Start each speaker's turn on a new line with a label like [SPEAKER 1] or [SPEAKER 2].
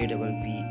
[SPEAKER 1] APP